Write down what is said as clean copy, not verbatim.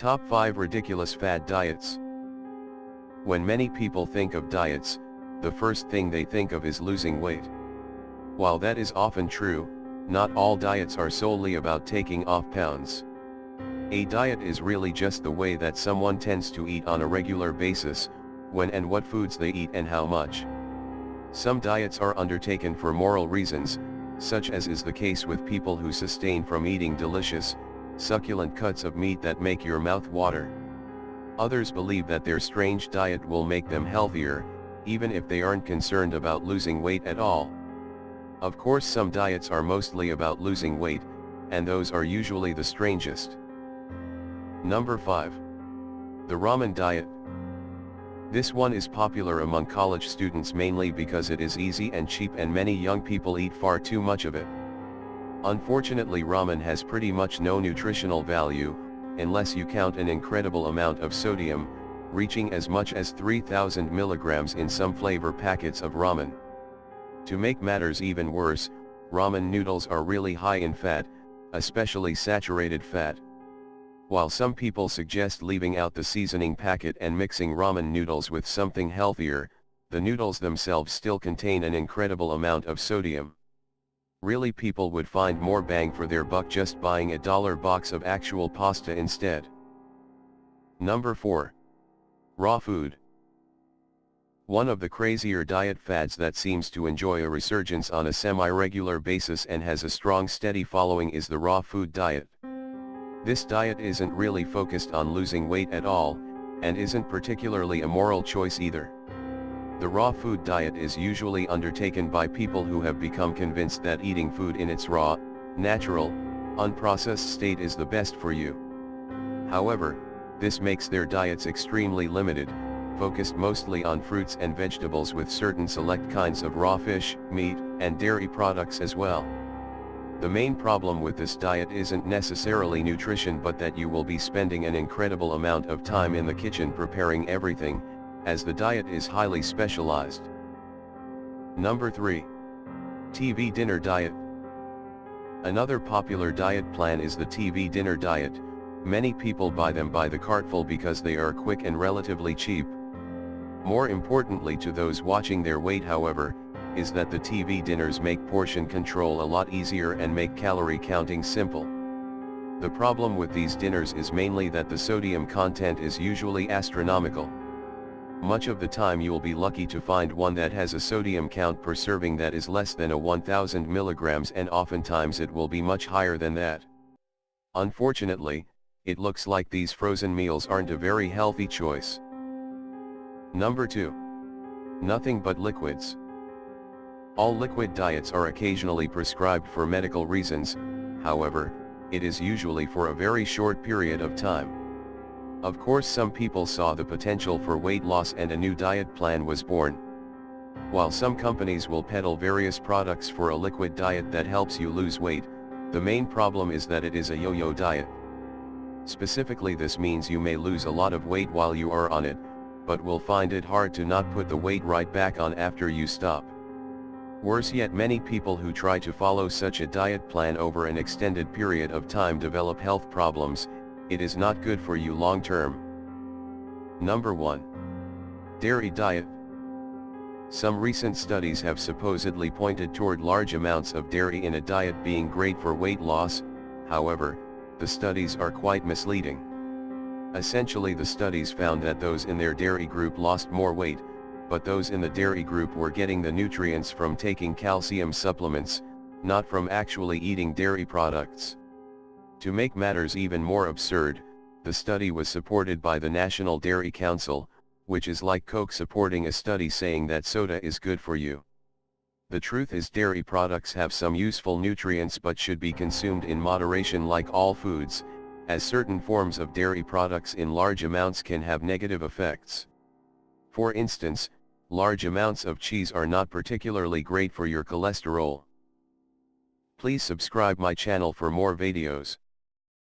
Top 5 Ridiculous Fad Diets. When many people think of diets, the first thing they think of is losing weight. While that is often true, not all diets are solely about taking off pounds. A diet is really just the way that someone tends to eat on a regular basis, when and what foods they eat and how much. Some diets are undertaken for moral reasons, such as is the case with people who sustain from eating delicious, succulent cuts of meat that make your mouth water. Others believe that their strange diet will make them healthier, even if they aren't concerned about losing weight at all. Of course, some diets are mostly about losing weight, and those are usually the strangest. Number 5. The ramen diet. This one is popular among college students mainly because it is easy and cheap, and many young people eat far too much of it. Unfortunately, ramen has pretty much no nutritional value, unless you count an incredible amount of sodium, reaching as much as 3,000 milligrams in some flavor packets of ramen. To make matters even worse, ramen noodles are really high in fat, especially saturated fat. While some people suggest leaving out the seasoning packet and mixing ramen noodles with something healthier, the noodles themselves still contain an incredible amount of sodium. Really, people would find more bang for their buck just buying a $1 box of actual pasta instead. Number 4. Raw food. One of the crazier diet fads that seems to enjoy a resurgence on a semi-regular basis and has a strong steady following is the raw food diet. This diet isn't really focused on losing weight at all, and isn't particularly a moral choice either. The raw food diet is usually undertaken by people who have become convinced that eating food in its raw, natural, unprocessed state is the best for you. However, this makes their diets extremely limited, focused mostly on fruits and vegetables with certain select kinds of raw fish, meat, and dairy products as well. The main problem with this diet isn't necessarily nutrition, but that you will be spending an incredible amount of time in the kitchen preparing everything, as the diet is highly specialized. Number 3. TV dinner diet. Another popular diet plan is the TV dinner diet. Many people buy them by the cartful because they are quick and relatively cheap. More importantly to those watching their weight, however, is that the TV dinners make portion control a lot easier and make calorie counting simple. The problem with these dinners is mainly that the sodium content is usually astronomical. Much of the time you'll be lucky to find one that has a sodium count per serving that is less than 1,000 milligrams, and oftentimes it will be much higher than that. Unfortunately, it looks like these frozen meals aren't a very healthy choice. Number 2. Nothing but liquids. All liquid diets are occasionally prescribed for medical reasons, however, it is usually for a very short period of time. Of course, some people saw the potential for weight loss and a new diet plan was born. While some companies will peddle various products for a liquid diet that helps you lose weight, the main problem is that it is a yo-yo diet. Specifically, this means you may lose a lot of weight while you are on it, but will find it hard to not put the weight right back on after you stop. Worse yet, many people who try to follow such a diet plan over an extended period of time develop health problems. It is not good for you long term. Number 1. Dairy diet. Some recent studies have supposedly pointed toward large amounts of dairy in a diet being great for weight loss. However, the studies are quite misleading. Essentially, the studies found that those in their dairy group lost more weight, but those in the dairy group were getting the nutrients from taking calcium supplements, not from actually eating dairy products. To make matters even more absurd, the study was supported by the National Dairy Council, which is like Coke supporting a study saying that soda is good for you. The truth is, dairy products have some useful nutrients but should be consumed in moderation like all foods, as certain forms of dairy products in large amounts can have negative effects. For instance, large amounts of cheese are not particularly great for your cholesterol. Please subscribe my channel for more videos.